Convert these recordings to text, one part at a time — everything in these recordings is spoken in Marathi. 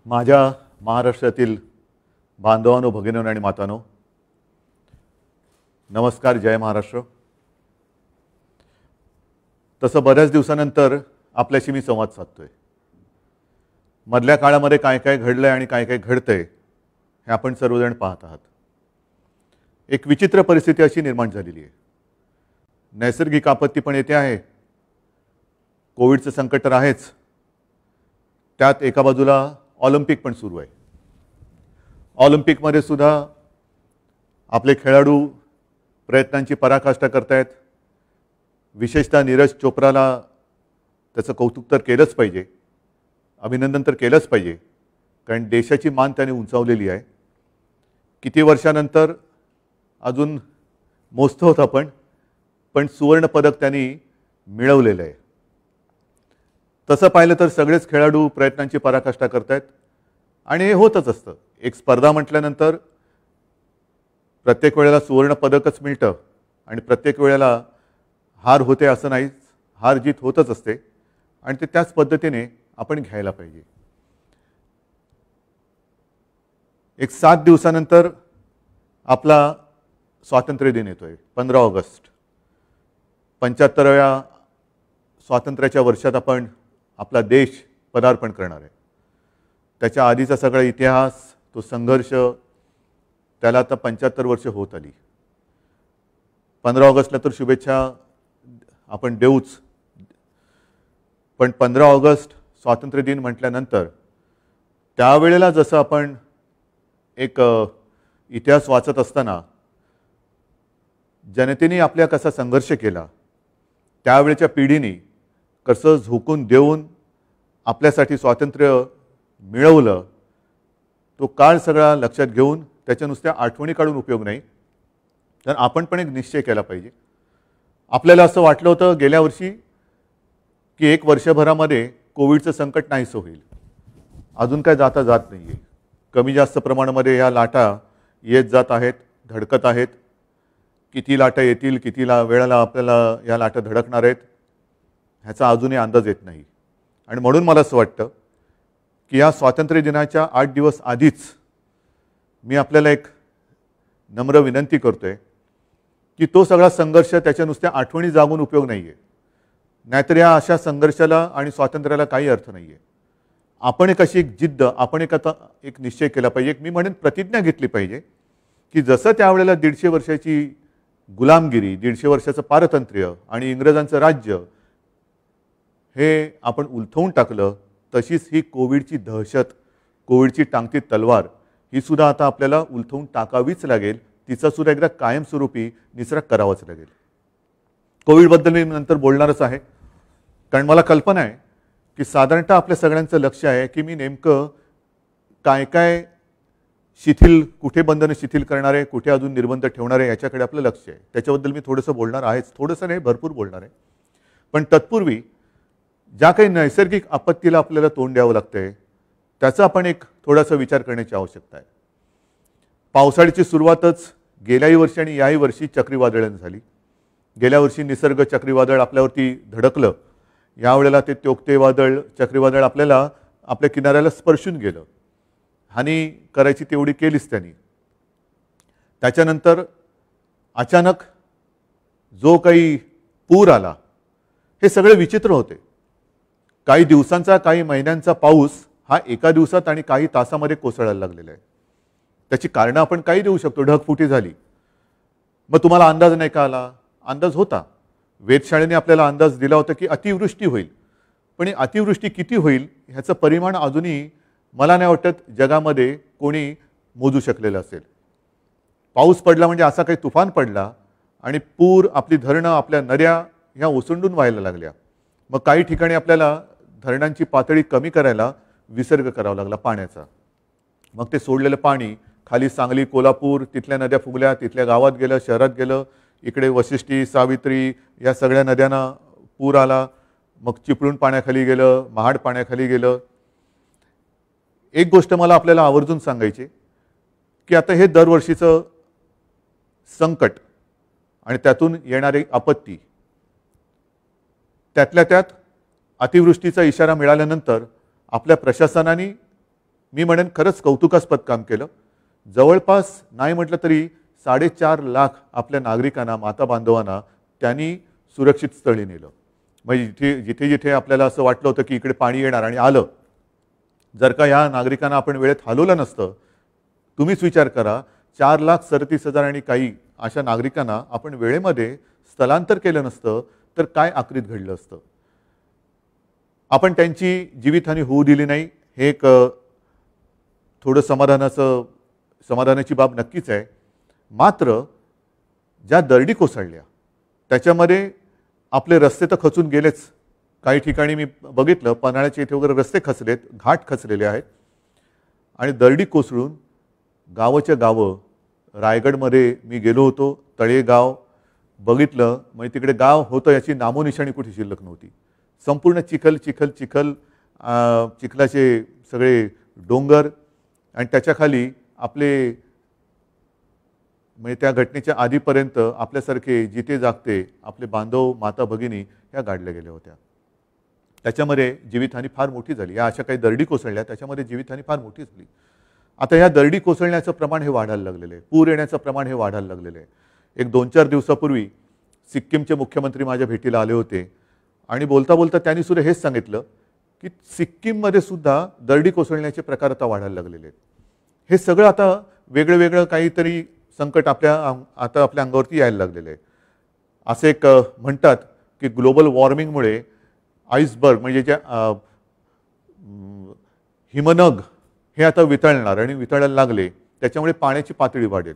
माझ्या महाराष्ट्रातील बांधवांनो, भगिनींनो आणि मातांनो, नमस्कार. जय महाराष्ट्र. तसं बऱ्याच दिवसानंतर आपल्याशी मी संवाद साधतोय. मधल्या काळामध्ये काय काय घडलंय आणि काय काय घडतंय हे आपण सर्वजण पाहत आहात. एक विचित्र परिस्थिती अशी निर्माण झालेली आहे. नैसर्गिक आपत्ती पण येते आहे, कोविडचं संकट तर आहेच, त्यात एका बाजूला ऑलिम्पिक पण सुरू आहे. ऑलिम्पिकमध्ये सुद्धा आपले खेळाडू प्रयत्नांची पराकाष्ठा करतायत. विशेषतः नीरज चोप्राला त्याचं कौतुक तर केलंच पाहिजे, अभिनंदन तर केलंच पाहिजे, कारण देशाची मान त्याने उंचावलेली आहे. किती वर्षानंतर अजून मोजतो होता पण सुवर्णपदक त्यांनी मिळवलेलं आहे. तसं पाहिलं तर सगळेच खेळाडू प्रयत्नांची पराकाष्ठा करतायत आणि हे होतच असतं. एक स्पर्धा म्हटल्यानंतर प्रत्येक वेळेला सुवर्णपदकच मिळतं आणि प्रत्येक वेळेला हार होते असं नाहीच. हार जीत होतच असते आणि ते त्याच पद्धतीने आपण घ्यायला पाहिजे. एक 7 दिवसानंतर आपला स्वातंत्र्य दिन येतोय, 15 ऑगस्ट. 75व्या स्वातंत्र्याच्या वर्षात आपण आपला देश पदार्पण करणार आहे. त्याच्या आधीचा सगळा इतिहास, तो संघर्ष, त्याला आता 75 वर्ष होत आली. 15 ऑगस्टला तर शुभेच्छा आपण देऊच, पण 15 ऑगस्ट स्वातंत्र्य दिन म्हटल्यानंतर त्यावेळेला जसं आपण एक इतिहास वाचत असताना जनतेने आपल्या कसा संघर्ष केला, त्यावेळेच्या पिढीने कसं झोकून देऊन आपल्यासाठी स्वातंत्र्य मिळवलं, तो काळ सगळा लक्षात घेऊन त्याच्या नुसत्या आठवणी काढून उपयोग नाही, तर आपण पण एक निश्चय केला पाहिजे. आपल्याला असं वाटलं होतं गेल्या वर्षी की 1 वर्षभरामध्ये कोविडचं संकट नाहीसं होईल. अजून काय जाता जात नाही आहे. कमी जास्त प्रमाणामध्ये ह्या लाटा येत जात आहेत, धडकत आहेत. किती लाटा येतील, किती वेळेला आपल्याला या लाटा धडकणार आहेत ह्याचा अजूनही अंदाज येत नाही. आणि म्हणून मला असं वाटतं की या स्वातंत्र्य दिनाच्या 8 दिवस आधीच मी आपल्याला एक नम्र विनंती करतोय की तो सगळा संघर्ष, त्याच्या नुसत्या आठवणी जागून उपयोग नाही आहे. नाहीतर या अशा संघर्षाला आणि स्वातंत्र्याला काही अर्थ नाही आहे. आपण एक अशी एक जिद्द, आपण एक निश्चय केला पाहिजे, मी म्हणेन प्रतिज्ञा घेतली पाहिजे की जसं त्यावेळेला 150 वर्षाची गुलामगिरी, 150 वर्षाचं पारतंत्र्य आणि इंग्रजांचं राज्य हे आपण उलथवून टाकलं, तशीच ही कोविडची दहशत, कोविडची टांगती तलवार ही सुद्धा आता आपल्याला उलथवून टाकावीच लागेल. तिचा सुद्धा एकदा कायमस्वरूपी निसरा करावाच लागेल. कोविडबद्दल मी नंतर बोलणारच आहे, कारण मला कल्पना आहे की साधारणतः आपल्या सगळ्यांचं लक्ष आहे की मी नेमकं काय काय शिथिल, कुठे बंधनं शिथिल करणार आहे, कुठे अजून निर्बंध ठेवणार आहे, याच्याकडे आपलं लक्ष आहे. त्याच्याबद्दल मी थोडंसं बोलणार आहेच, थोडंसं नाही भरपूर बोलणार आहे. पण तत्पूर्वी ज्या काही नैसर्गिक आपत्तीला आपल्याला तोंड द्यावं लागतंय त्याचा आपण एक थोडासा विचार करण्याची आवश्यकता आहे. पावसाळ्याची सुरुवातच गेल्याही वर्षी आणि याही वर्षी चक्रीवादळाने झाली. गेल्या वर्षी निसर्ग चक्रीवादळ आपल्यावरती धडकलं, यावेळेला ते तोक्ते वादळ, चक्रीवादळ आपल्याला आपल्या किनाऱ्याला स्पर्शून गेलं. हानी करायची तेवढी केलीच त्यांनी. त्याच्यानंतर अचानक जो काही पूर आला, हे सगळे विचित्र होते. काही दिवसांचा, काही महिन्यांचा पाऊस हा एका दिवसात आणि काही तासामध्ये कोसळायला लागलेला आहे. त्याची कारणं आपण काही देऊ शकतो. ढगफुटी झाली, मग तुम्हाला अंदाज नाही का आला? अंदाज होता. वेधशाळेने आपल्याला अंदाज दिला होता की अतिवृष्टी होईल, पण ही अतिवृष्टी किती होईल ह्याचं परिमाण अजूनही मला नाही वाटत जगामध्ये कोणी मोजू शकलेलं असेल. पाऊस पडला म्हणजे असा काही तुफान पडला आणि पूर, आपली धरणं, आपल्या नद्या ह्या ओसंडून व्हायला लागल्या. मग काही ठिकाणी आपल्याला धरणांची पातळी कमी करायला विसर्ग करावा लागला पाण्याचा. मग ते सोडलेलं पाणी खाली सांगली, कोल्हापूर, तिथल्या नद्या फुगल्या, तिथल्या गावात गेलं, शहरात गेलं. इकडे वशिष्ठी, सावित्री या सगळ्या नद्यांना पूर आला. मग चिपळूण पाण्याखाली गेलं, महाड पाण्याखाली गेलं. एक गोष्ट मला आपल्याला आवर्जून सांगायची की आता हे दरवर्षीचं संकट आणि त्यातून येणारी आपत्ती, त्यातल्या त्यात अतिवृष्टीचा इशारा मिळाल्यानंतर आपल्या प्रशासनाने मी म्हणेन खरंच कौतुकास्पद काम केलं. जवळपास नाही म्हटलं तरी 4.5 लाख आपल्या नागरिकांना, माता बांधवांना त्यांनी सुरक्षित स्थळी नेलं. म्हणजे जिथे जिथे आपल्याला असं वाटलं होतं की इकडे पाणी येणार आणि आलं, जर का या नागरिकांना आपण वेळेत हलवलं नसतं, तुम्हीच विचार करा, 4,37,000 आणि काही अशा नागरिकांना आपण वेळेमध्ये स्थलांतर केलं नसतं तर काय आक्रीत घडलं असतं. आपण त्यांची जीवितहानी होऊ दिली नाही, हे एक थोडं समाधानाची बाब नक्कीच आहे. मात्र ज्या दरडी कोसळल्या त्याच्यामध्ये आपले रस्ते तर खचून गेलेच. काही ठिकाणी मी बघितलं पन्हाळ्याच्या इथे वगैरे रस्ते खचलेत, घाट खचलेले आहेत. आणि दरडी कोसळून गावाच्या गावं, रायगडमध्ये मी गेलो होतो, तळेगाव बघितलं, म्हणजे तिकडे गाव होतं याची नामोनिशाणी कुठे शिल्लक नव्हती. संपूर्ण चिखल चिखल चिखल, चिखलाचे सगळे डोंगर आणि त्याच्याखाली आपले, म्हणजे त्या घटनेच्या आधीपर्यंत आपल्यासारखे जिथे जागते आपले बांधव, माता भगिनी ह्या गाडल्या गेल्या होत्या. त्याच्यामध्ये जीवितहानी फार मोठी झाली. या अशा काही दरडी कोसळल्या, त्याच्यामध्ये जीवितहानी फार मोठी झाली. आता ह्या दरडी कोसळण्याचं प्रमाण हे वाढायला लागलेलं आहे, पूर येण्याचं प्रमाण हे वाढायला लागलेलं आहे. एक 2-4 दिवसापूर्वी सिक्कीमचे मुख्यमंत्री माझ्या भेटीला आले होते आणि बोलता बोलता त्यांनी सुद्धा हेच सांगितलं की सिक्कीममध्ये सुद्धा दरडी कोसळण्याचे प्रकार आता वाढायला लागलेले आहेत. हे सगळं आता वेगळं वेगळं काहीतरी संकट आता आपल्या अंगावरती यायला लागलेलं आहे. असे एक म्हणतात की ग्लोबल वॉर्मिंगमुळे आईसबर्ग म्हणजे ज्या हिमनग हे आता वितळणार आणि वितळायला लागले, त्याच्यामुळे पाण्याची पातळी वाढेल.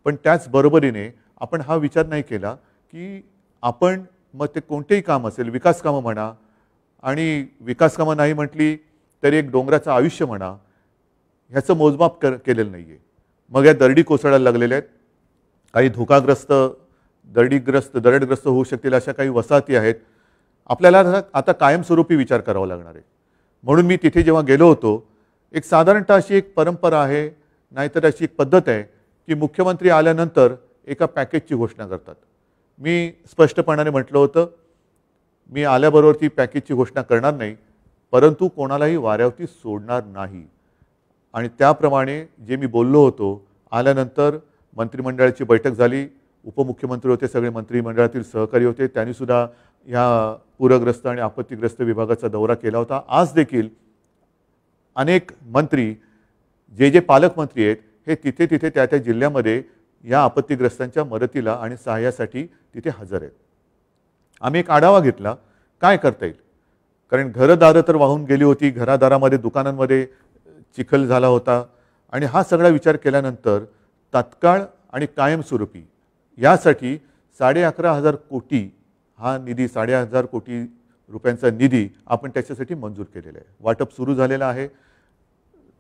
पण त्याचबरोबरीने आपण हा विचार नाही केला की आपण मग ते कोणतेही काम असेल, विकास कामं म्हणा, आणि विकास कामं नाही म्हटली तरी एक डोंगराचं आयुष्य म्हणा, ह्याचं मोजमाप केलेलं नाही आहे. मग या दरडी कोसळायला लागलेल्या आहेत. काही धोकाग्रस्त, दरडग्रस्त होऊ शकतील अशा काही वसाहती आहेत. आपल्याला आता कायमस्वरूपी विचार करावा लागणार आहे. म्हणून मी तिथे जेव्हा गेलो होतो, एक साधारणतः अशी एक परंपरा आहे, नाहीतर अशी एक पद्धत आहे की मुख्यमंत्री आल्यानंतर एका पॅकेजची घोषणा करतात. मी स्पष्टपणाने म्हटलं होतं, मी आल्याबरोबर ती पॅकेजची घोषणा करणार नाही, परंतु कोणालाही वाऱ्यावरती सोडणार नाही. आणि त्याप्रमाणे जे मी बोललो होतो, आल्यानंतर मंत्रिमंडळाची बैठक झाली, उपमुख्यमंत्री होते, सगळे मंत्रिमंडळातील सहकारी होते, त्यांनीसुद्धा ह्या पूरग्रस्त आणि आपत्तीग्रस्त विभागाचा दौरा केला होता. आज देखील अनेक मंत्री, जे पालकमंत्री आहेत, हे तिथे तिथे त्या त्या जिल्ह्यामध्ये या आपत्तीग्रस्तांच्या मदतीला आणि सहाय्यासाठी तिथे हजर आहेत. आम्ही एक आढावा घेतला काय करता येईल, कारण घरदारं तर वाहून गेली होती, घरादारामध्ये, दुकानांमध्ये चिखल झाला होता. आणि हा सगळा विचार केल्यानंतर तात्काळ आणि कायमस्वरूपी यासाठी 11,500 कोटी हा निधी, 11,500 कोटी रुपयांचा निधी आपण त्याच्यासाठी मंजूर केलेला आहे. वाटप सुरू झालेलं आहे.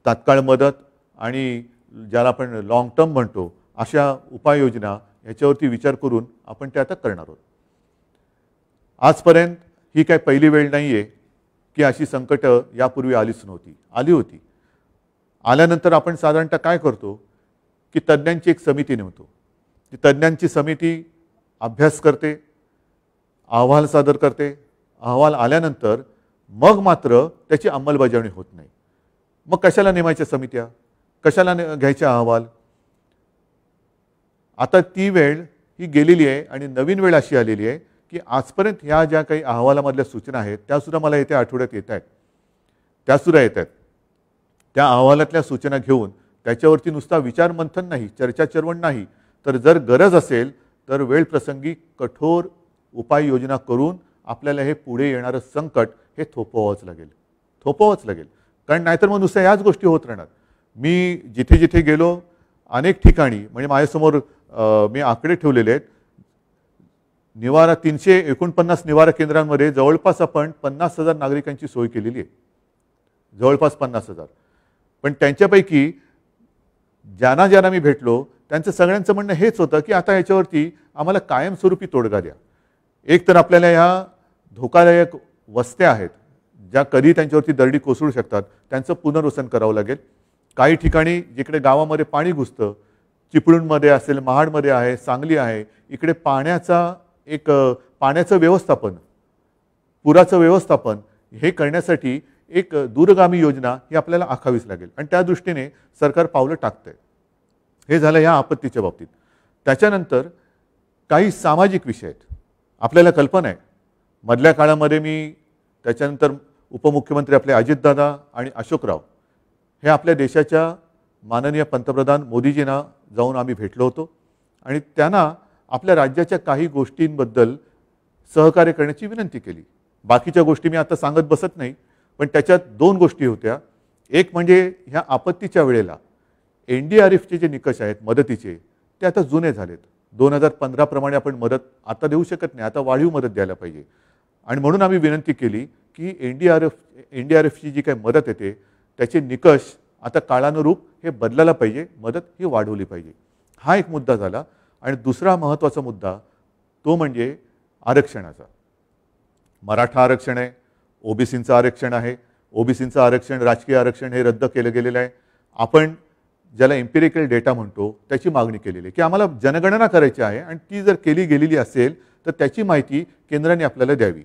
तात्काळ मदत आणि ज्याला आपण लॉंग टर्म म्हणतो अशा उपाययोजना याच्यावरती विचार करून आपण ते आता करणार आहोत. आजपर्यंत ही काय पहिली वेळ नाही आहे की अशी संकटं यापूर्वी आलीच नव्हती, आली होती. आल्यानंतर आपण साधारणतः काय करतो की तज्ज्ञांची एक समिती नेमतो. ती तज्ज्ञांची समिती अभ्यास करते, अहवाल सादर करते. अहवाल आल्यानंतर मग मात्र त्याची अंमलबजावणी होत नाही. मग कशाला नेमायच्या समित्या, कशाला घ्यायच्या अहवाल. आता ती वेळ ही गेलेली आहे आणि नवीन वेळ अशी आलेली आहे की आजपर्यंत ह्या ज्या काही अहवालामधल्या सूचना आहेत त्यासुद्धा मला येत्या आठवड्यात येत आहेत, त्यासुद्धा येत आहेत. त्या अहवालातल्या सूचना घेऊन त्याच्यावरती नुसता विचार मंथन नाही, चर्चा चर्वण नाही, तर जर गरज असेल तर वेळ प्रसंगी कठोर उपाययोजना करून आपल्याला हे पुढे येणारं संकट हे थोपवावंच लागेल. कारण नाहीतर मग नुसत्या याच गोष्टी होत राहणार. मी जिथे जिथे गेलो अनेक ठिकाणी, म्हणजे माझ्यासमोर मी आकडे ठेवलेले आहेत. 349 निवारा केंद्रांमध्ये जवळपास आपण 50,000 नागरिकांची सोय केलेली आहे, जवळपास 50,000. पण त्यांच्यापैकी ज्यांना मी भेटलो त्यांचं सगळ्यांचं म्हणणं हेच होतं की आता याच्यावरती आम्हाला कायमस्वरूपी तोडगा द्या. एक तर आपल्याला ह्या धोकादायक वस्त्या आहेत ज्या कधी त्यांच्यावरती दरडी कोसळू शकतात, त्यांचं पुनर्वसन करावं लागेल. काही ठिकाणी जिकडे गावामध्ये पाणी घुसतं, चिपळूणमध्ये असेल, महाडमध्ये आहे, सांगली आहे, इकडे पाण्याचं व्यवस्थापन, पुराचं व्यवस्थापन हे करण्यासाठी एक दूरगामी योजना ही आपल्याला आखावीच लागेल आणि त्या दृष्टीने सरकार पावलं टाकतंय. हे झालं या आपत्तीच्या बाबतीत. त्याच्यानंतर काही सामाजिक विषय आहेत. आपल्याला कल्पना आहे मधल्या काळामध्ये मी त्याच्यानंतर उपमुख्यमंत्री आपले अजितदादा आणि अशोकराव हे आपल्या देशाच्या माननीय पंतप्रधान मोदीजींना जाऊन आम्ही भेटलो होतो आणि त्यांना आपल्या राज्याच्या काही गोष्टींबद्दल सहकार्य करण्याची विनंती केली. बाकीच्या गोष्टी मी आता सांगत बसत नाही, पण त्याच्यात 2 गोष्टी होत्या. एक म्हणजे ह्या आपत्तीच्या वेळेला NDRFचे जे निकष आहेत मदतीचे ते आता जुने झालेत. 2015 प्रमाणे आपण मदत आता देऊ शकत नाही, आता वाढीव मदत द्यायला पाहिजे आणि म्हणून आम्ही विनंती केली की NDRFची जी काही मदत येते त्याचे निकष आता काळानुरूप हे बदलायला पाहिजे, मदत ही वाढवली पाहिजे. हा एक मुद्दा झाला. आणि दुसरा महत्त्वाचा मुद्दा तो म्हणजे आरक्षणाचा. मराठा आरक्षण आहे, ओबीसींचं आरक्षण आहे. ओबीसींचं आरक्षण, राजकीय आरक्षण हे रद्द केलं गेलेलं आहे. आपण ज्याला एम्पिरिकल डेटा म्हणतो त्याची मागणी केलेली आहे की आम्हाला जनगणना करायची आहे आणि ती जर केली गेलेली असेल तर त्याची माहिती केंद्राने आपल्याला द्यावी.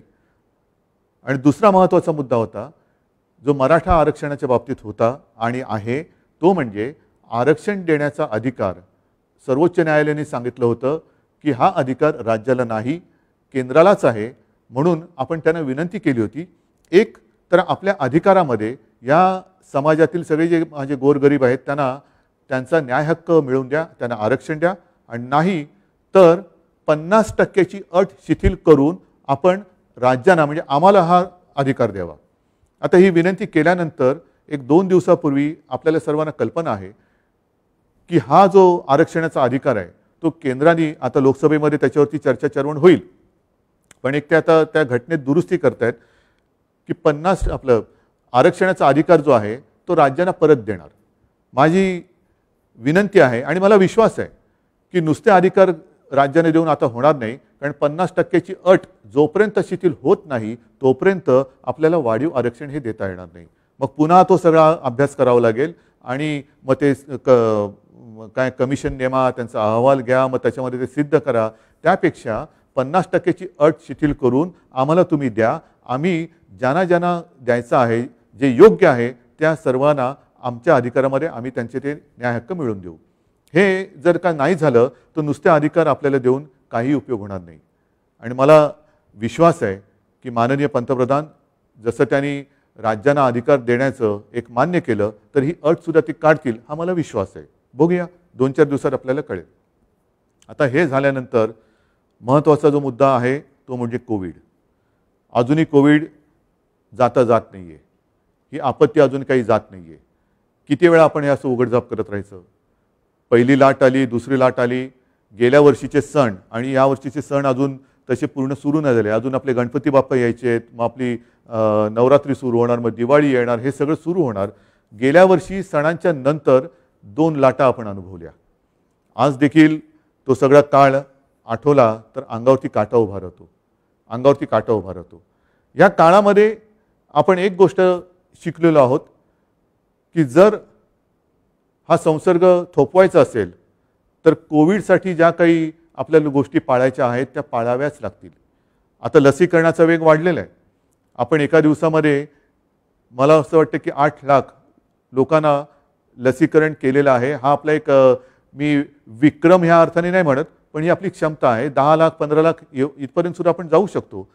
आणि दुसरा महत्त्वाचा मुद्दा होता जो मराठा आरक्षणाच्या बाबतीत होता आणि आहे तो म्हणजे आरक्षण देण्याचा अधिकार. सर्वोच्च न्यायालयाने सांगितलं होतं की हा अधिकार राज्याला नाही, केंद्रालाच आहे. म्हणून आपण त्यांना विनंती केली होती एक तर आपल्या अधिकारामध्ये या समाजातील सगळे जे माझे गोरगरीब आहेत त्यांना त्यांचा न्याय हक्क मिळवून द्या, त्यांना आरक्षण द्या आणि नाही तर 50% अट शिथिल करून आपण राज्यांना म्हणजे आम्हाला हा अधिकार द्यावा. आता ही विनंती केल्यानंतर एक 2 दिवसापूर्वी आपल्याला सर्वांना कल्पना आहे की हा जो आरक्षणाचा अधिकार आहे तो केंद्राने आता लोकसभेमध्ये त्याच्यावरती चर्चा होईल, पण एक ते आता त्या घटनेत दुरुस्ती करतायत की 50 आपलं आरक्षणाचा अधिकार जो आहे तो राज्यांना परत देणार. माझी विनंती आहे आणि मला विश्वास आहे की नुसते अधिकार राज्याने देऊन आता होणार नाही, कारण 50%ची अट जोपर्यंत शिथिल होत नाही तोपर्यंत आपल्याला वाढीव आरक्षण हे देता येणार नाही. मग पुन्हा तो सगळा अभ्यास करावा लागेल आणि मग ते काय कमिशन नेमा, त्यांचा अहवाल घ्या, मग त्याच्यामध्ये ते सिद्ध करा. त्यापेक्षा 50%ची अट शिथिल करून आम्हाला तुम्ही द्या, आम्ही ज्यांना ज्यांना द्यायचं आहे जे योग्य आहे त्या सर्वांना आमच्या अधिकारामध्ये आम्ही त्यांचे ते न्याय हक्क मिळवून देऊ. हे जर का नाही झालं तर नुसते अधिकार आपल्याला देऊन काही उपयोग होणार नाही. आणि मला विश्वास आहे की माननीय पंतप्रधान जसं त्यांनी राज्यांना अधिकार देण्याचं एक मान्य केलं तर ही अटसुद्धा ती काढतील हा मला विश्वास आहे. बघूया 2-4 दिवसात आपल्याला कळेल. आता हे झाल्यानंतर महत्त्वाचा जो मुद्दा आहे तो म्हणजे कोविड. अजूनही कोविड जात नाही आहे. ही आपत्ती अजून काही जात नाही आहे. किती वेळा आपण हे असं उघडझाप करत राहायचं. पहिली लाट आली, दुसरी लाट आली, गेल्या वर्षीचे सण आणि या वर्षीचे सण अजून तसे पूर्ण सुरू नाही झाले. अजून आपले गणपती बाप्पा यायचे आहेत, मग आपली नवरात्री सुरू होणार, मग दिवाळी येणार, हे सगळं सुरू होणार. गेल्या वर्षी सणांच्या नंतर 2 लाटा आपण अनुभवल्या. आज देखील तो सगळा काळ आठवला तर अंगावरती काटा उभा राहतो. या काळामध्ये आपण एक गोष्ट शिकलेलो आहोत की जर हा संसर्ग थोपवायचा असेल तर कोविडसाठी ज्या काही आपल्याला गोष्टी पाळायच्या आहेत त्या पाळाव्याच लागतील. आता लसीकरणाचा वेग वाढलेला आहे. आपण एका दिवसामध्ये मला असं वाटतं की 8 लाख लोकांना लसीकरण केलेलं आहे. हा आपला एक मी विक्रम ह्या अर्थाने नाही म्हणत, पण ही आपली क्षमता आहे. 10 लाख 15 लाख इथपर्यंत सुद्धा आपण जाऊ शकतो.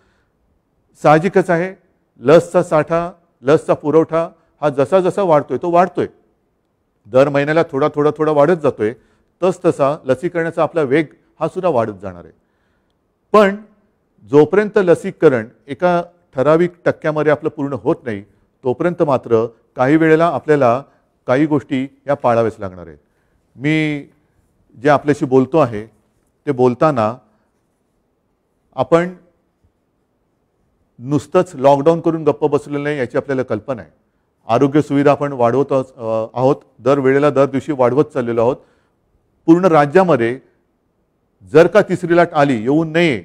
साहजिकच आहे लसचा साठा, लसचा पुरवठा हा जसा जसा वाढतोय तो वाढतोय. दर महिन्याला थोडा वाढत जातोय. तसा लसीकरणाचा आपला वेग हा सुद्धा वाढत जाणार आहे. पण जोपर्यंत लसीकरण एका ठराविक टक्क्यामध्ये आपलं पूर्ण होत नाही तोपर्यंत मात्र काही वेळेला आपल्याला काही गोष्टी या पाळाव्याच लागणार आहेत. मी जे आपल्याशी बोलतो आहे ते बोलताना आपण नुसतंच लॉकडाऊन करून गप्प बसलेलं नाही याची आपल्याला कल्पना आहे. आरोग्य सुविधा आपण वाढवत आहोत, दर दिवशी वाढवत चाललेलो आहोत. पूर्ण राज्यामध्ये जर का तिसरी लाट आली, येऊन नये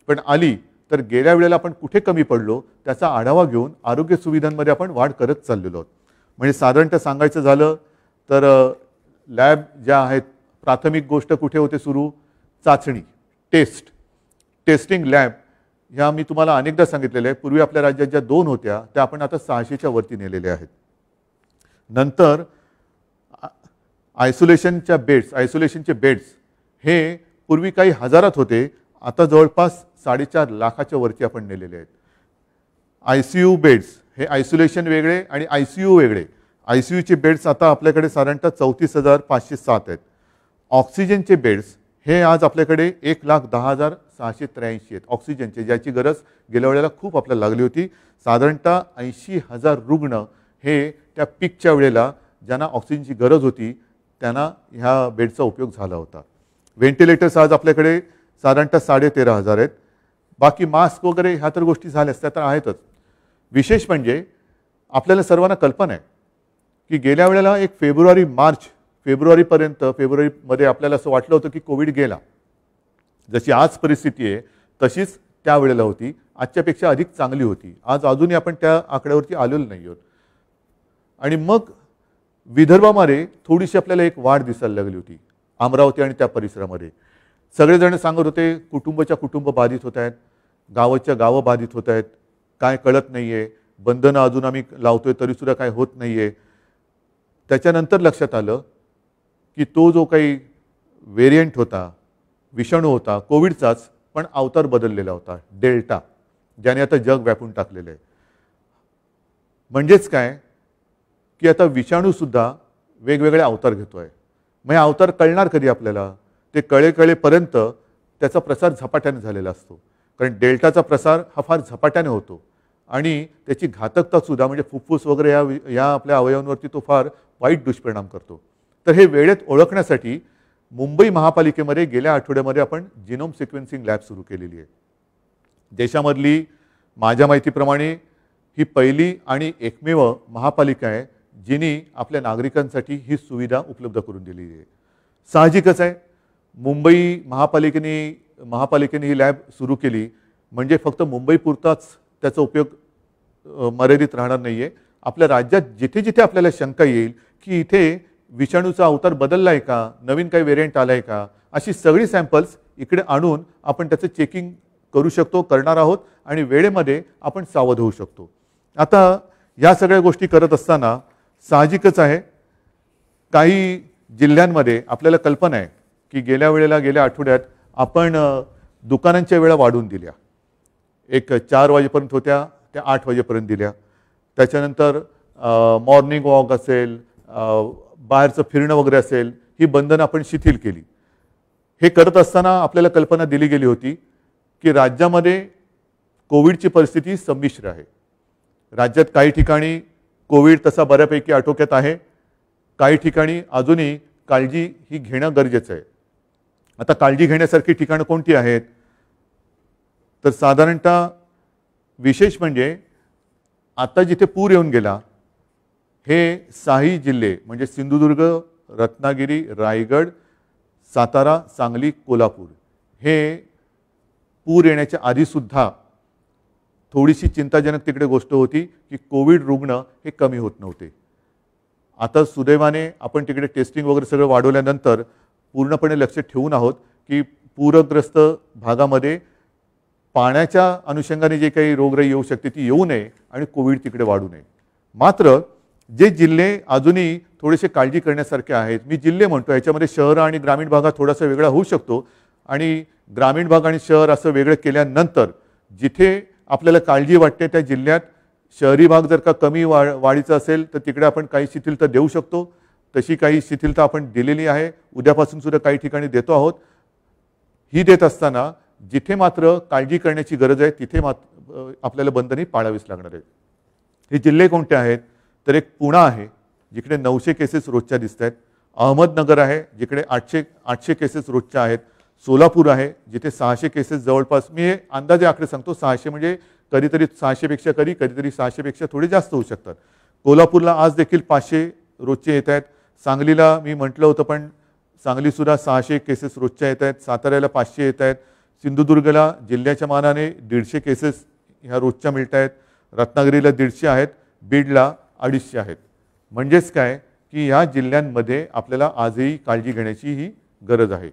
पण आली तर गेल्या वेळेला आपण कुठे कमी पडलो त्याचा आढावा घेऊन आरोग्य सुविधांमध्ये आपण वाढ करत चाललेलो आहोत. म्हणजे साधारणतः सांगायचं झालं तर लॅब ज्या आहेत, प्राथमिक गोष्ट कुठे होते सुरू, चाचणी, टेस्टिंग लॅब ह्या मी तुम्हाला अनेकदा सांगितलेल्या आहे. पूर्वी आपल्या राज्यात ज्या 2 होत्या त्या आपण आता 600च्या वरती नेलेल्या आहेत. नंतर आयसोलेशनचे बेड्स हे पूर्वी काही हजारात होते, आता जवळपास 4.5 लाखाच्या वरती आपण नेलेले आहेत. ICU बेड्स हे आयसोलेशन वेगळे आणि ICU वेगळे. ICUचे बेड्स आता आपल्याकडे साधारणतः 34,507 आहेत. ऑक्सिजनचे बेड्स हे आज आपल्याकडे 1,10,683 आहेत ऑक्सिजनचे, ज्याची गरज गेल्या वेळेला खूप आपल्याला लागली होती. साधारणतः 80,000 रुग्ण हे त्या पीकच्या वेळेला ज्यांना ऑक्सिजनची गरज होती त्यांना ह्या बेडचा उपयोग झाला होता. व्हेंटिलेटर्स आज आपल्याकडे साधारणतः 13,500 आहेत. बाकी मास्क वगैरे ह्या तर गोष्टी झाल्याच, त्या तर आहेतच. विशेष म्हणजे आपल्याला सर्वांना कल्पना आहे की गेल्या वेळेला एक फेब्रुवारीमध्ये आपल्याला असं वाटलं होतं की कोविड गेला. जशी आज परिस्थिती आहे तशीच त्यावेळेला होती, आजच्यापेक्षा अधिक चांगली होती. आज अजूनही आपण त्या आकड्यावरती आलेलो नाही आहोत. आणि मग विदर्भामध्ये थोडीशी आपल्याला एक वाढ दिसायला लागली होती, अमरावती आणि त्या परिसरामध्ये. सगळेजण सांगत होते कुटुंबाच्या कुटुंब बाधित होत आहेत, गावाच्या गावं बाधित होत आहेत, काय कळत नाही आहे, बंधनं अजून आम्ही लावतोय तरीसुद्धा काय होत नाही आहे. त्याच्यानंतर लक्षात आलं की तो जो काही व्हेरियंट होता, विषाणू होता, कोविडचाच पण अवतार बदललेला होता, डेल्टा, ज्याने आता जग व्यापून टाकलेलं आहे. म्हणजेच काय की आता विषाणूसुद्धा वेगवेगळे अवतार घेतोय. मग हे अवतार कळणार कधी आपल्याला? ते कळेपर्यंत त्याचा प्रसार झपाट्याने झालेला असतो. कारण डेल्टाचा प्रसार हा फार झपाट्याने होतो आणि त्याची घातकतासुद्धा म्हणजे फुफ्फुस वगैरे या आपल्या अवयवांवरती तो फार वाईट दुष्परिणाम करतो. तर हे वेळेत ओळखण्यासाठी मुंबई महापालिकेमध्ये गेल्या आठवड्यामध्ये आपण जिनोम सिक्वेन्सिंग लॅब सुरू केलेली आहे. देशामधली माझ्या माहितीप्रमाणे ही पहिली आणि एकमेव महापालिका आहे जिनी आपल्या नागरिकांसाठी ही सुविधा उपलब्ध करून दिलेली आहे. साहजिकच आहे, मुंबई महापालिकेने ही लॅब सुरू केली म्हणजे फक्त मुंबईपुरताच त्याचा उपयोग मर्यादित राहणार नाही आहे. आपल्या राज्यात जिथे जिथे आपल्याला शंका येईल की इथे विषाणूचा अवतार बदलला आहे का, नवीन काही व्हेरियंट आला आहे का, अशी सगळी सॅम्पल्स इकडे आणून आपण त्याचं चेकिंग करू शकतो, करणार आहोत आणि वेळेमध्ये आपण सावध होऊ शकतो. आता या सगळ्या गोष्टी करत असताना साहजिकच आहे काही जिल्ह्यांमध्ये आपल्याला कल्पना आहे की गेल्या आठवड्यात आपण दुकानांच्या वेळा वाढवून दिल्या. एक 4 वाजेपर्यंत होत्या त्या 8 वाजेपर्यंत दिल्या. त्याच्यानंतर मॉर्निंग वॉक असेल, बाहेरचं फिरणं वगैरे असेल, ही बंधनं आपण शिथिल केली. हे करत असताना आपल्याला कल्पना दिली गेली होती की राज्यामध्ये कोविडची परिस्थिती संमिश्र आहे. राज्यात काही ठिकाणी कोविड तसा बऱ्यापैकी आटोक्यात आहे, काही ठिकाणी अजूनही काळजी ही घेणं गरजेचं आहे. आता काळजी घेण्यासारखी ठिकाणं कोणती आहेत? तर साधारणतः विशेष म्हणजे आता जिथे पूर येऊन गेला हे 6 जिल्हे म्हणजे सिंधुदुर्ग, रत्नागिरी, रायगड, सातारा, सांगली, कोल्हापूर हे पूर येण्याच्या आधीसुद्धा थोडीशी चिंताजनक तिकडे गोष्ट होती की कोविड रुग्ण हे कमी होत नव्हते. आता सुदैवाने आपण तिकडे टेस्टिंग वगैरे सगळं वाढवल्यानंतर पूर्णपणे लक्ष ठेवून आहोत की पूरग्रस्त भागामध्ये पाण्याच्या अनुषंगाने जे काही रोगराई येऊ शकते ती येऊ नये आणि कोविड तिकडे वाढू नये. मात्र जे जिल्हे अजूनही थोडेसे काळजी करण्यासारखे आहेत, मी जिल्हे म्हणतो, याच्यामध्ये शहर आणि ग्रामीण भागात थोडासा वेगळा होऊ शकतो आणि ग्रामीण भाग आणि शहर असं वेगळं केल्यानंतर जिथे आपल्याला काळजी वाटते त्या जिल्ह्यात शहरी भाग जर का कमी वाढीचा असेल तर तिकडे आपण काही शिथिलता देऊ शकतो. तशी काही शिथिलता आपण दिलेली आहे, उद्यापासून सुद्धा काही ठिकाणी देतो आहोत. ही देत असताना जिथे मात्र काळजी करण्याची गरज आहे तिथे आपल्याला बंधने पाळावीच लागणार आहेत. हे जिल्हे कोणते आहेत? तर एक पुणे आहे जिकडे 900 केसेस रोजच्या दिसत आहेत, अहमदनगर आहे जिकडे 800 केसेस रोजच्या आहेत, सोलापूर आहे जिथे 600 केसेस जवळपास, मी हे अंदाजे आकडे सांगतो, 600 म्हणजे कधीतरी 600 पेक्षा कधीतरी 600 पेक्षा थोडे जास्त होऊ शकतात. कोल्हापूरला आज देखील 500 रोजचे येत आहेत. सांगलीला मी म्हटलं होतं पण सांगलीसुद्धा 600 केसेस रोजच्या येत आहेत. साताऱ्याला 500 येत आहेत. सिंधुदुर्गला जिल्ह्याच्या मानाने 150 केसेस ह्या रोजच्या मिळत आहेत. रत्नागिरीला 150 आहेत, बीडला 250 आहेत. म्हणजेच काय की ह्या जिल्ह्यांमध्ये आपल्याला आजही काळजी घेण्याची ही गरज आहे.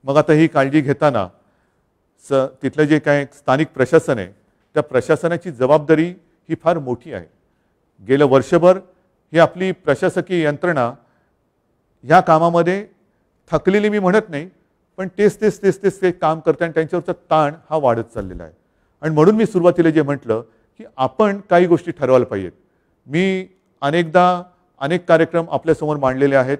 मग आता ही काळजी घेताना तिथलं जे काय स्थानिक प्रशासन आहे त्या प्रशासनाची जबाबदारी ही फार मोठी आहे. गेलं वर्षभर ही आपली प्रशासकीय यंत्रणा ह्या कामामध्ये थकलेली मी म्हणत नाही, पण तेच ते काम करते आणि त्यांच्यावरचा ताण हा वाढत चाललेला आहे. आणि म्हणून मी सुरुवातीला जे म्हटलं की आपण काही गोष्टी ठरवायला पाहिजेत. मी अनेकदा अनेक कार्यक्रम आपल्यासमोर मांडलेले आहेत.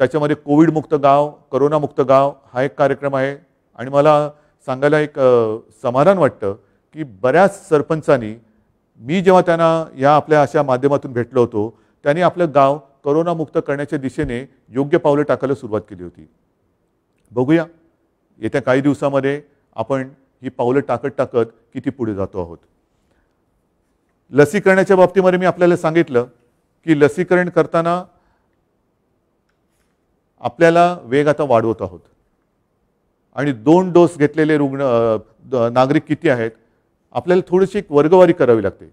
त्याच्यामध्ये कोविडमुक्त गाव, करोनामुक्त गाव हा एक कार्यक्रम आहे. आणि मला सांगायला एक समाधान वाटतं की बऱ्याच सरपंचांनी, मी जेव्हा त्यांना या आपल्या अशा माध्यमातून भेटलो होतो, त्यांनी आपलं गाव करोनामुक्त करण्याच्या दिशेने योग्य पावलं टाकायला सुरुवात केली होती. बघूया येत्या काही दिवसामध्ये आपण ही पावलं टाकत किती पुढे जातो आहोत. लसीकरणाच्या बाबतीमध्ये मी आपल्याला सांगितलं की लसीकरण करताना आपल्याला वेग आता वाढवत आहोत. आणि 2 डोस घेतलेले नागरिक किती आहेत, आपल्याला थोडीशी एक वर्गवारी करावी लागते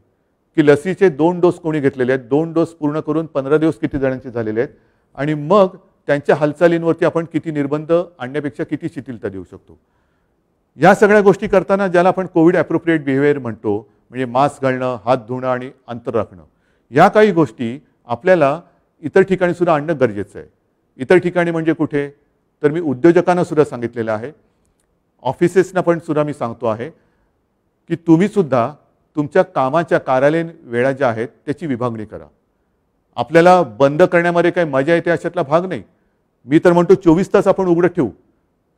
की लसीचे 2 डोस कोणी घेतलेले आहेत, 2 डोस पूर्ण करून 15 दिवस किती जणांचे झालेले आहेत, आणि मग त्यांच्या हालचालींवरती आपण किती निर्बंध आणण्यापेक्षा किती शिथिलता देऊ शकतो. या सगळ्या गोष्टी करताना ज्याला आपण कोविड ॲप्रोप्रिएट बिहेवियर म्हणतो, म्हणजे मास्क घालणं, हात धुणं आणि अंतर राखणं, या काही गोष्टी आपल्याला इतर ठिकाणी सुद्धा आणणं गरजेचं आहे. इतर ठिकाणी म्हणजे कुठे, तर मी उद्योजकांना सुद्धा सांगितलेलं आहे, ऑफिसेसना पण सुद्धा मी सांगतो आहे की तुम्ही सुद्धा तुमच्या कामाच्या कार्यालयीन वेळा ज्या आहेत त्याची विभागणी करा. आपल्याला बंद करण्यामध्ये काही मजा येते अशातला भाग नाही. मी तर म्हणतो 24 तास आपण उघडे ठेवू,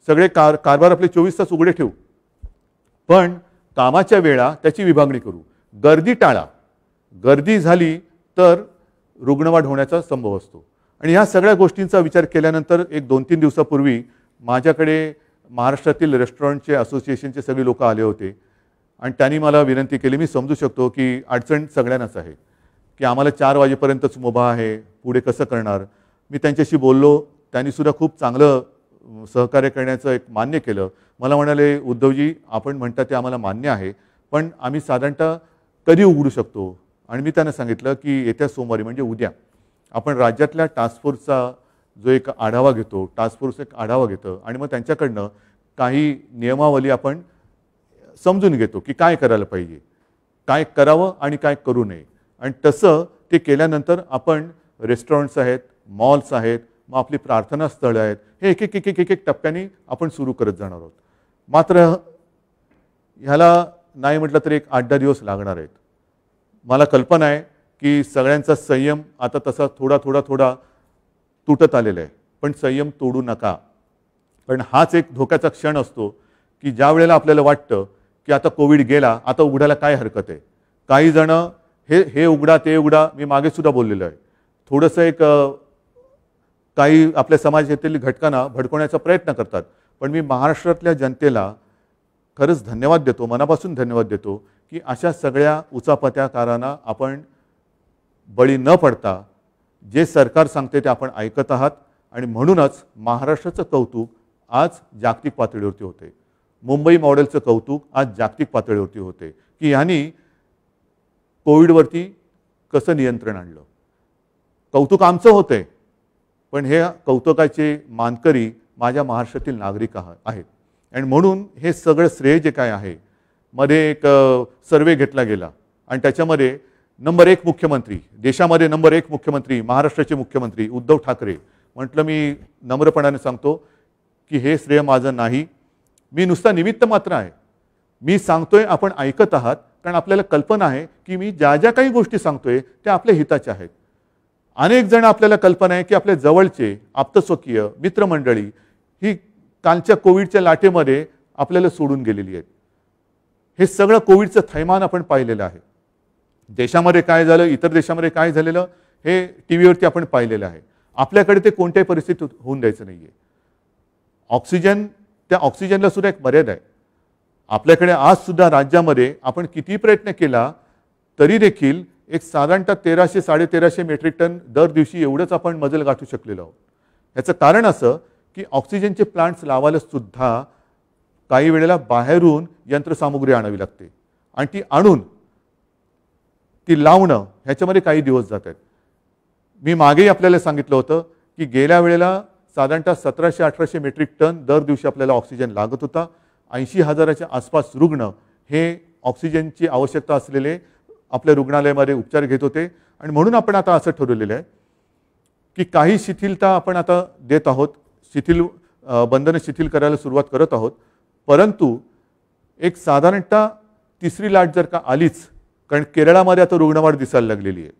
सगळे कारभार आपले 24 तास उघडे ठेवू, पण कामाच्या वेळा त्याची विभागणी करू. गर्दी टाळा. गर्दी झाली तर रुग्णवाढ होण्याचा संभव असतो. आणि ह्या सगळ्या गोष्टींचा विचार केल्यानंतर एक 2-3 दिवसापूर्वी माझ्याकडे महाराष्ट्रातील रेस्टॉरंटचे असोसिएशनचे सगळे लोक आले होते आणि त्यांनी मला विनंती केली. मी समजू शकतो की अडचण सगळ्यांनाच आहे की आम्हाला 4 वाजेपर्यंतच मुभा आहे, पुढे कसं करणार. मी त्यांच्याशी बोललो, त्यांनी सुद्धा खूप चांगलं सहकार्य करण्याचं एक मान्य केलं. मला म्हणाले, उद्धवजी आपण म्हणता ते आम्हाला मान्य आहे, पण आम्ही साधारणतः कधी उघडू शकतो. आणि मी त्यांना सांगितलं की येत्या सोमवारी म्हणजे उद्या आपण राज्यातल्या टास्कफोर्सचा जो एक आढावा घेतो, टास्कफोर्स एक आढावा घेतं आणि मग त्यांच्याकडनं काही नियमावली आपण समजून घेतो की काय करायला पाहिजे, काय करावं आणि काय करू नये. आणि तसं ते केल्यानंतर आपण रेस्टॉरंट्स आहेत, मॉल्स आहेत, मग आपली प्रार्थना स्थळं आहेत, हे एक टप्प्याने आपण सुरू करत जाणार आहोत. मात्र ह्याला नाही म्हटलं तर एक 8-10 दिवस लागणार आहेत. मला कल्पना आहे की सगळ्यांचा संयम आता तसा थोडा तुटत आलेला आहे, पण संयम तोडू नका. कारण हाच एक धोक्याचा क्षण असतो की ज्या वेळेला आपल्याला वाटतं की आता कोविड गेला, आता उघडायला काय हरकत आहे. काही जण हे उघडा ते उघडा, मी मागे सुद्धा बोललेलो आहे, थोडंसं एक काही आपल्या समाजातील घटकांना भडकवण्याचा प्रयत्न करतात. पण मी महाराष्ट्रातल्या जनतेला खरंच धन्यवाद देतो, मनापासून धन्यवाद देतो की अशा सगळ्या उचापत्याकारांना आपण बळी न पडता जे सरकार सांगते ते आपण ऐकत आहात. आणि म्हणूनच महाराष्ट्राचं कौतुक आज जागतिक पातळीवरती होते. मुंबई मॉडेलचं कौतुक आज जागतिक पातळीवरती होते की ह्यांनी कोविडवरती कसं नियंत्रण आणलं. कौतुक आमचं होतंय, पण हे कौतुकाचे मानकरी माझ्या महाराष्ट्रातील नागरिक आहेत. आणि म्हणून हे सगळं श्रेय जे काय आहे, मध्ये एक सर्वे घेतला गेला आणि त्याच्यामध्ये नंबर 1 मुख्यमंत्री, देशामध्ये नंबर 1 मुख्यमंत्री महाराष्ट्राचे मुख्यमंत्री उद्धव ठाकरे. म्हटलं मी नम्रपणाने सांगतो की हे श्रेय माझं नाही, मी नुसता निमित्त मात्र आहे. मी सांगतोय, आपण ऐकत आहात, कारण आपल्याला कल्पना आहे की मी ज्या ज्या काही गोष्टी सांगतोय त्या आपल्या हिताच्या आहेत. अनेक जण आपल्याला कल्पना आहे की आपल्या जवळचे आप्तस्वकीय मित्रमंडळी ही कालच्या कोविडच्या लाटेमध्ये आपल्याला सोडून गेलेली आहेत. हे सगळं कोविडचं थैमान आपण पाहिलेलं आहे. देशामध्ये काय झालं, इतर देशामध्ये काय झालेलं, हे टीव्हीवरती आपण पाहिलेलं आहे. आपल्याकडे ते कोणत्याही परिस्थितीत होऊन द्यायचं नाही आहे. ऑक्सिजन, त्या ऑक्सिजनला सुद्धा एक मर्यादा आहे. आपल्याकडे आज सुद्धा राज्यामध्ये आपण किती प्रयत्न केला तरी देखील एक साधारणतः 1300-1350 मेट्रिक टन दर दिवशी एवढंच आपण मजल गाठू शकलेलो आहोत. ह्याचं कारण असं की ऑक्सिजनचे प्लांट्स लावायला सुद्धा काही वेळेला बाहेरून यंत्रसामुग्री आणावी लागते आणि ती आणून ती लावणं ह्याच्यामध्ये काही दिवस जात आहेत. मी मागेही आपल्याला सांगितलं होतं की गेल्या वेळेला साधारणतः 1700-1800 मेट्रिक टन दर दिवशी आपल्याला ऑक्सिजन लागत होता. 80,000च्या आसपास रुग्ण हे ऑक्सिजनची आवश्यकता असलेले आपल्या रुग्णालयामध्ये उपचार घेत होते. आणि म्हणून आपण आता असं ठरवलेलं आहे की काही शिथिलता आपण आता देत आहोत, बंधनं शिथिल करायला सुरुवात करत आहोत. परंतु एक साधारणतः तिसरी लाट जर का आलीच, कारण केरळामध्ये आता रुग्णवाढ दिसायला लागलेली आहे,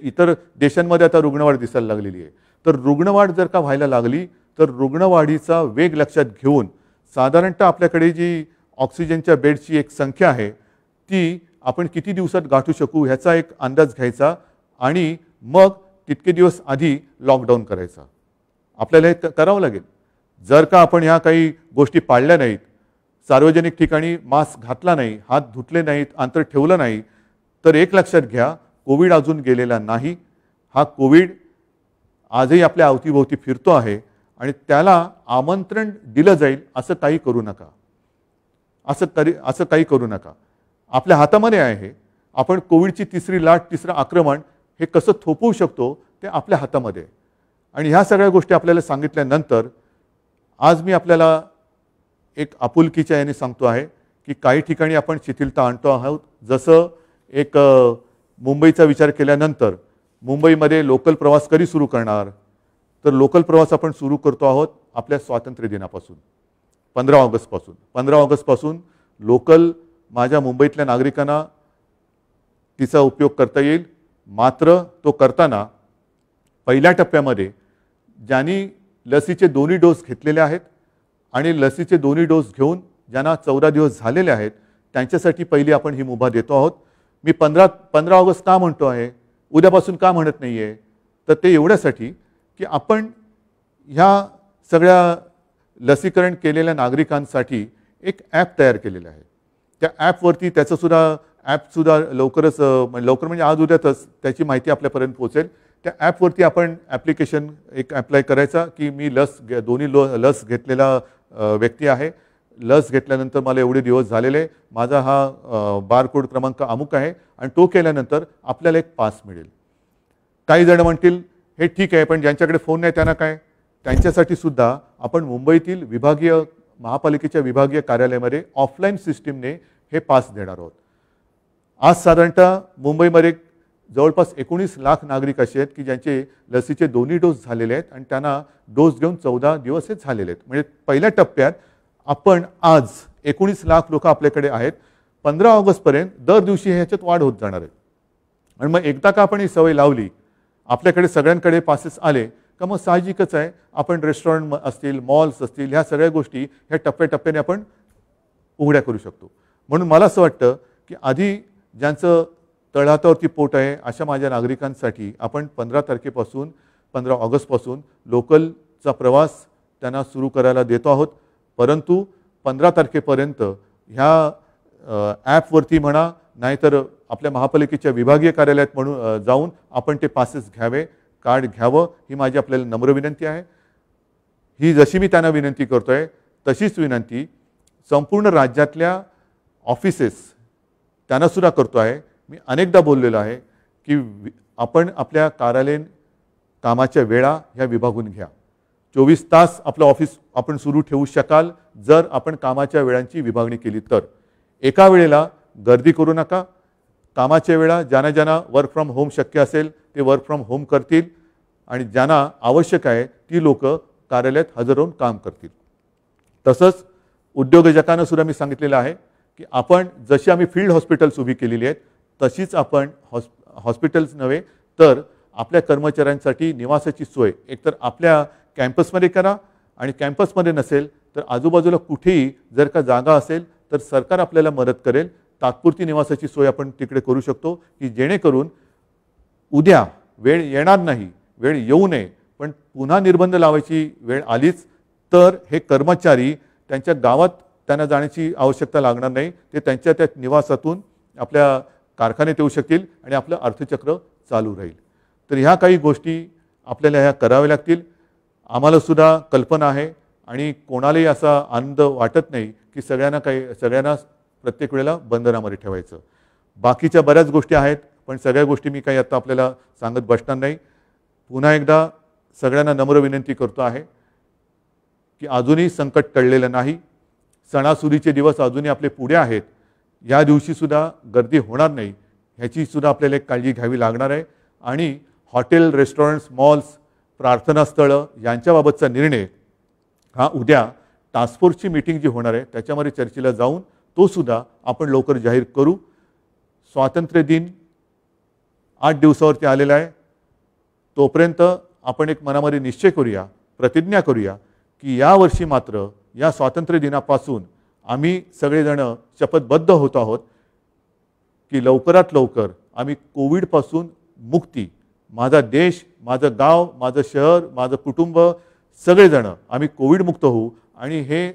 इतर देशांमध्ये आता रुग्णवाढ दिसायला लागलेली आहे. तर रुग्णवाढ जर का व्हायला लागली तर रुग्णवाढीचा वेग लक्षात घेऊन साधारणतः आपल्याकडे जी ऑक्सिजनच्या बेडची एक संख्या आहे ती आपण किती दिवसात गाठू शकू ह्याचा एक अंदाज घ्यायचा आणि मग तितके दिवस आधी लॉकडाऊन करायचा. आपल्याला हे करावं लागेल. जर का आपण ह्या काही गोष्टी पाळल्या नाहीत, सार्वजनिक ठिकाणी मास्क घातला नाही, हात धुतले नाहीत, अंतर ठेवलं नाही, तर एक लक्षात घ्या, कोविड अजून गेलेला नाही. हा कोविड आजही आपल्या अवतीभोवती फिरतो आहे आणि त्याला आमंत्रण दिलं जाईल असं काही करू नका. असं काही करू नका. आपल्या हातामध्ये आहे. आपण कोविडची तिसरी लाट, तिसरं आक्रमण हे कसं थोपवू शकतो ते आपल्या हातामध्ये. आणि ह्या सगळ्या गोष्टी आपल्याला सांगितल्यानंतर आज मी आपल्याला एक आपुलकीच्या याने सांगतो आहे की काही ठिकाणी आपण शिथिलता आणतो आहोत. जसं एक मुंबईचा विचार केल्यानंतर मुंबईमध्ये लोकल प्रवास कधी सुरू करणार, तर लोकल प्रवास आपण सुरू करतो आहोत आपल्या स्वातंत्र्य दिनापासून, 15 ऑगस्टपासून. 15 ऑगस्टपासून लोकल माझ्या मुंबईतल्या नागरिकांना तिचा उपयोग करता येईल. मात्र तो करताना पहिल्या टप्प्यामध्ये ज्यांनी लसीचे दोन्ही डोस घेतलेले आहेत आणि लसीचे दोन्ही डोस घेऊन ज्यांना 14 दिवस झालेले आहेत त्यांच्यासाठी पहिली आपण ही मुभा देतो आहोत. मी 15 ऑगस्ट का म्हणतो आहे, उद्यापासून का म्हणत नाही आहे, तर ते एवढ्यासाठी की आपण ह्या सगळ्या लसीकरण केलेल्या नागरिकांसाठी एक ॲप तयार केलेलं आहे. त्या ॲपवरती ॲपसुद्धा लवकर म्हणजे आज उद्यातच त्याची माहिती आपल्यापर्यंत पोहोचेल. त्या ॲपवरती आपण ॲप्लिकेशन एक ॲप्लाय करायचा की मी दोन्ही लस घेतलेला व्यक्ती आहे, लस घेतल्यानंतर मला एवढे दिवस झालेले, माझा हा बारकोड क्रमांक अमुक आहे आणि तो केल्यानंतर आपल्याला एक पास मिळेल. काही जण म्हणतील हे ठीक आहे, पण ज्यांच्याकडे फोन नाही त्यांना काय, त्यांच्यासाठी सुद्धा आपण मुंबईतील महापालिकेच्या विभागीय कार्यालयामध्ये ऑफलाईन सिस्टीमने हे पास देणार आहोत. आज साधारणतः मुंबईमध्ये जवळपास 19 लाख नागरिक असे आहेत की ज्यांचे लसीचे दोन्ही डोस झालेले आहेत आणि त्यांना डोस घेऊन 14 दिवस हे झालेले आहेत. म्हणजे पहिल्या टप्प्यात आपण आज 19 लाख लोक आपल्याकडे आहेत. 15 ऑगस्टपर्यंत दर दिवशी ह्याच्यात वाढ होत जाणार आहे. आणि मग एकदा का आपण ही सवय लावली, आपल्याकडे सगळ्यांकडे पासेस आले का मग साहजिकच आहे आपण रेस्टॉरंट असतील, मॉल्स असतील, ह्या सगळ्या गोष्टी ह्या टप्प्याटप्प्याने आपण उघड्या करू शकतो. म्हणून मला असं वाटतं की आधी ज्यांचं तळहातावरती पोट आहे अशा माझ्या नागरिकांसाठी आपण 15 ऑगस्टपासून लोकलचा प्रवास त्यांना सुरू करायला देतो आहोत. परंतु 15 तारखेपर्यंत ह्या ॲपवरती म्हणा, नाहीतर आपल्या महापालिकेच्या विभागीय कार्यालयात जाऊन आपण ते पासेस घ्यावे, कार्ड घ्यावं, ही माझी आपल्याला नम्र विनंती आहे. ही जशी मी त्यांना विनंती करतो आहे तशीच विनंती संपूर्ण राज्यातल्या ऑफिसेस त्यांनासुद्धा करतो आहे. मी अनेकदा बोललेलो आहे की आपण आपल्या कार्यालयीन कामाच्या वेळा ह्या विभागून घ्या. 24 तास आपलं ऑफिस आपण सुरू ठेवू शकाल जर आपण कामाच्या वेळांची विभागणी केली तर. एका वेळेला गर्दी करू नका. कामाच्या वेळा ज्यांना वर्क फ्रॉम होम शक्य असेल ते वर्क फ्रॉम होम करतील आणि ज्यांना आवश्यक आहे ती लोक कार्यालयात हजर राहून काम करतील. तसंच उद्योजकांना सुद्धा मी सांगितलेलं आहे की आपण जशी आम्ही फील्ड हॉस्पिटल्स उभी केलेली आहेत तशीच आपण हॉस्पिटल्स नव्हे तर आपल्या कर्मचाऱ्यांसाठी निवासाची सोय एकतर आपल्या कॅम्पसमध्ये करा आणि कॅम्पसमध्ये नसेल तर आजूबाजूला कुठेही जर का जागा असेल तर सरकार आपल्याला मदत करेल. तात्पुरती निवासाची सोय आपण तिकडे करू शकतो की जेणेकरून उद्या वेळ येणार नाही, वेळ येऊ नये, पण पुन्हा निर्बंध लावायची वेळ आलीच तर हे कर्मचारी त्यांच्या गावात त्यांना जाण्याची आवश्यकता लागणार नाही. ते त्यांच्या त्या निवासातून आपल्या कारखान्यात येऊ शकतील आणि आपलं अर्थचक्र चालू राहील. तर ह्या काही गोष्टी आपल्याला ह्या कराव्या लागतील. आम्हाला सुद्धा कल्पना आहे आणि कोणालाही असा आनंद वाटत नाही की सगळ्यांना प्रत्येक वेळेला बंधनामध्ये ठेवायचं. बाकीच्या बऱ्याच गोष्टी आहेत पण सगळ्या गोष्टी मी काही आता आपल्याला सांगत बसणार नाही. पुन्हा एकदा सगळ्यांना नम्र विनंती करतो आहे की अजूनही संकट टळलेलं नाही. सणासुदीचे दिवस अजूनही आपले पुढे आहेत. या दिवशीसुद्धा गर्दी होणार नाही ह्याचीसुद्धा आपल्याला एक काळजी घ्यावी लागणार आहे. आणि हॉटेल, रेस्टॉरंट्स, मॉल्स, प्रार्थनास्थळं यांच्याबाबतचा निर्णय हा उद्या टास्क फोर्सची मीटिंग जी होणार आहे त्याच्यामध्ये चर्चेला जाऊन तो सुद्धा आपण लवकर जाहीर करू. स्वातंत्र्य दिन 8 दिवसावरती आलेला आहे. तोपर्यंत आपण एक मनामध्ये निश्चय करूया, प्रतिज्ञा करूया की यावर्षी मात्र या स्वातंत्र्य दिनापासून आम्ही सगळेजण शपथबद्ध होत आहोत की लवकरात लवकर आम्ही कोविडपासून मुक्ती, माझा देश, माझं गाव, माझं शहर, माझं कुटुंब सगळेजण आम्ही कोविडमुक्त होऊ. आणि हे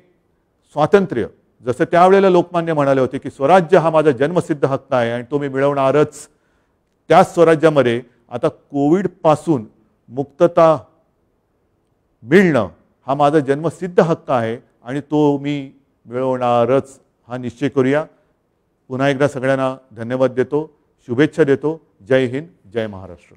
स्वातंत्र्य जसं त्यावेळेला लोकमान्य म्हणाले होते की स्वराज्य हा माझा जन्मसिद्ध हक्क आहे आणि तो मी मिळवणारच, त्याच स्वराज्यामध्ये आता कोविडपासून मुक्तता मिळणं हा माझा जन्मसिद्ध हक्क आहे आणि तो मी मिळवणारच हा निश्चय करूया. पुन्हा एकदा सगळ्यांना धन्यवाद देतो, शुभेच्छा देतो. जय हिंद, जय महाराष्ट्र.